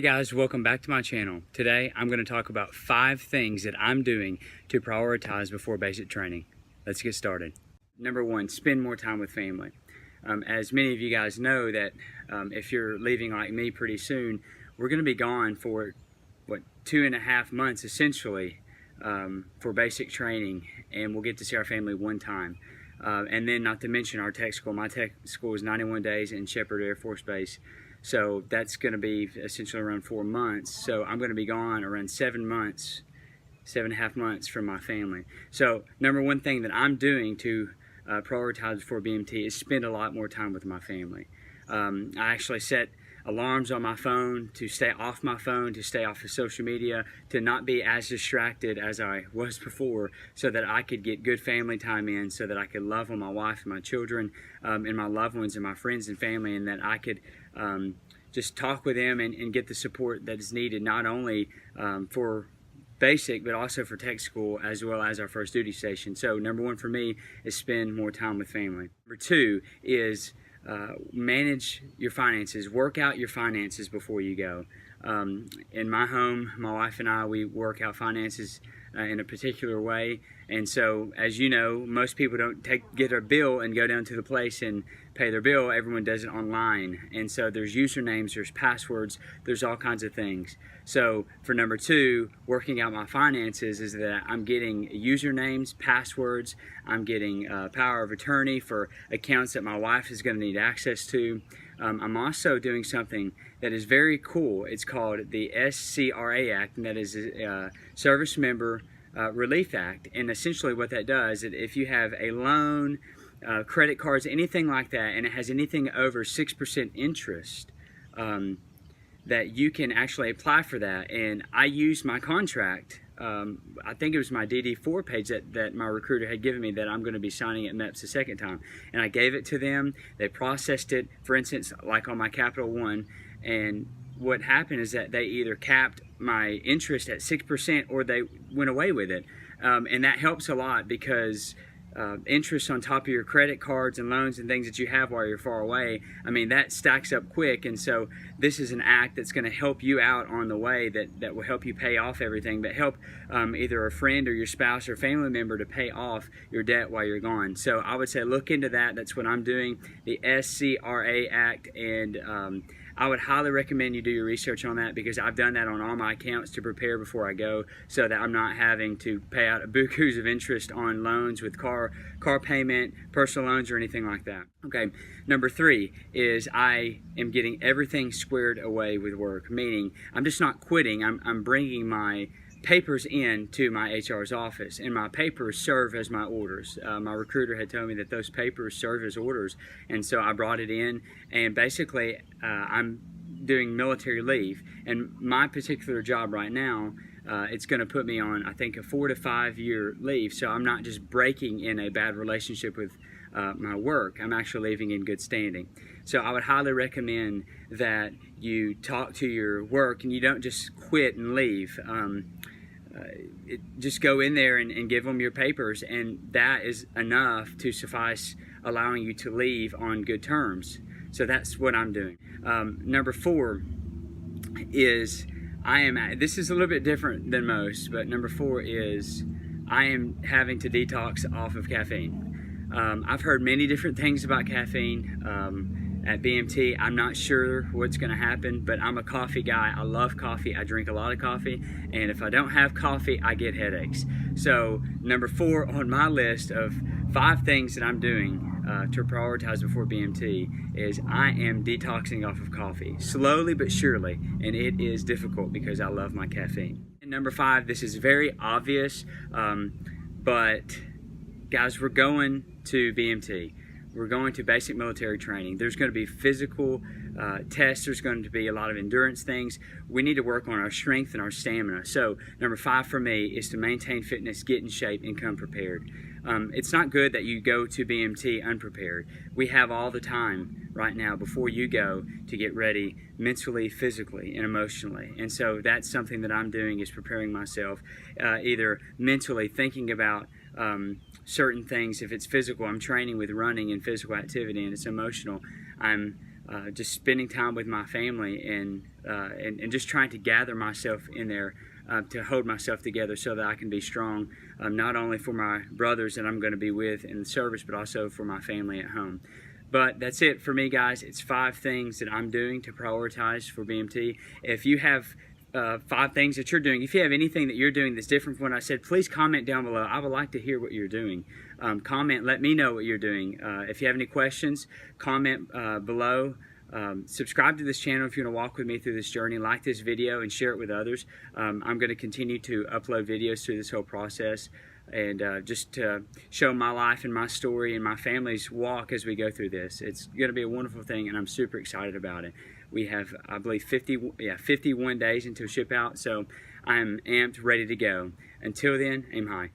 guys, welcome back to my channel. Today I'm going to talk about 5 things that I'm doing to prioritize before basic training. Let's get started. Number 1, spend more time with family. As many of you guys know that if you're leaving like me pretty soon, we're going to be gone for 2.5 months essentially for basic training, and we'll get to see our family one time. And then not to mention our tech school. My tech school is 91 days in Shepherd Air Force Base. So that's going to be essentially around 4 months. So I'm going to be gone around 7.5 months from my family. So number 1 thing that I'm doing to prioritize before BMT is spend a lot more time with my family. I actually set alarms on my phone to stay off my phone, to stay off of social media, to not be as distracted as I was before, so that I could get good family time in, so that I could love on my wife and my children and my loved ones and my friends and family, and that I could just talk with them and get the support that is needed, not only for basic but also for tech school as well as our first duty station. So number 1 for me is spend more time with family. Number 2 is manage your finances. Work out your finances before you go. In my home, my wife and I, we work out finances in a particular way, and so as you know, most people don't get a bill and go down to the place and pay their bill. Everyone does it online, and so there's usernames, there's passwords, there's all kinds of things. So for number 2, working out my finances, is that I'm getting usernames, passwords, I'm getting power of attorney for accounts that my wife is going to need access to. I'm also doing something that is very cool. It's called the SCRA Act, and that is a Service Member Relief Act. And essentially what that does is if you have a loan, credit cards, anything like that, and it has anything over 6% interest, that you can actually apply for that. And I used my contract, I think it was my DD4 page that my recruiter had given me, that I'm going to be signing at MEPS the second time. And I gave it to them. They processed it, for instance, like on my Capital One. And what happened is that they either capped my interest at 6% or they went away with it. And that helps a lot, because interest on top of your credit cards and loans and things that you have while you're far away, I mean, that stacks up quick. And so this is an act that's going to help you out on the way, that will help you pay off everything, but help either a friend or your spouse or family member to pay off your debt while you're gone. So I would say look into that. That's what I'm doing, the SCRA Act, and I would highly recommend you do your research on that, because I've done that on all my accounts to prepare before I go, so that I'm not having to pay out bukus of interest on loans with car payment, personal loans, or anything like that. Okay, number 3 is I am getting everything squared away with work, meaning I'm just not quitting. I'm bringing my papers in to my HR's office, and my papers serve as my orders. My recruiter had told me that those papers serve as orders, and so I brought it in, and basically I'm doing military leave, and my particular job right now, it's going to put me on, I think, a 4 to 5 year leave. So I'm not just breaking in a bad relationship with my work, I'm actually leaving in good standing. So I would highly recommend that you talk to your work and you don't just quit and leave. Just go in there and give them your papers, and that is enough to suffice allowing you to leave on good terms. So that's what I'm doing. Number 4 is this is a little bit different than most, but number 4 is I am having to detox off of caffeine. I've heard many different things about caffeine. At BMT, I'm not sure what's going to happen, but I'm a coffee guy. I love coffee. I drink a lot of coffee, and if I don't have coffee, I get headaches. So number 4 on my list of 5 things that I'm doing to prioritize before BMT is I am detoxing off of coffee, slowly but surely, and it is difficult because I love my caffeine. And number 5, this is very obvious, but guys, we're going to BMT. We're going to basic military training. There's going to be physical tests. There's going to be a lot of endurance things. We need to work on our strength and our stamina. So number 5 for me is to maintain fitness, get in shape, and come prepared. It's not good that you go to BMT unprepared. We have all the time right now before you go to get ready mentally, physically, and emotionally. And so that's something that I'm doing, is preparing myself, either mentally thinking about certain things. If it's physical, I'm training with running and physical activity, and it's emotional, I'm just spending time with my family and just trying to gather myself in there to hold myself together so that I can be strong, not only for my brothers that I'm going to be with in the service, but also for my family at home. But that's it for me, guys. It's 5 things that I'm doing to prioritize for BMT. If you have 5 things that you're doing, if you have anything that you're doing that's different from what I said, please comment down below. I would like to hear what you're doing. Comment, let me know what you're doing. If you have any questions, comment below. Subscribe to this channel if you want to walk with me through this journey. Like this video and share it with others. I'm going to continue to upload videos through this whole process, and just to show my life and my story and my family's walk as we go through this. It's going to be a wonderful thing, and I'm super excited about it. We have, I believe, 51 days until ship out, so I'm amped, ready to go. Until then, aim high.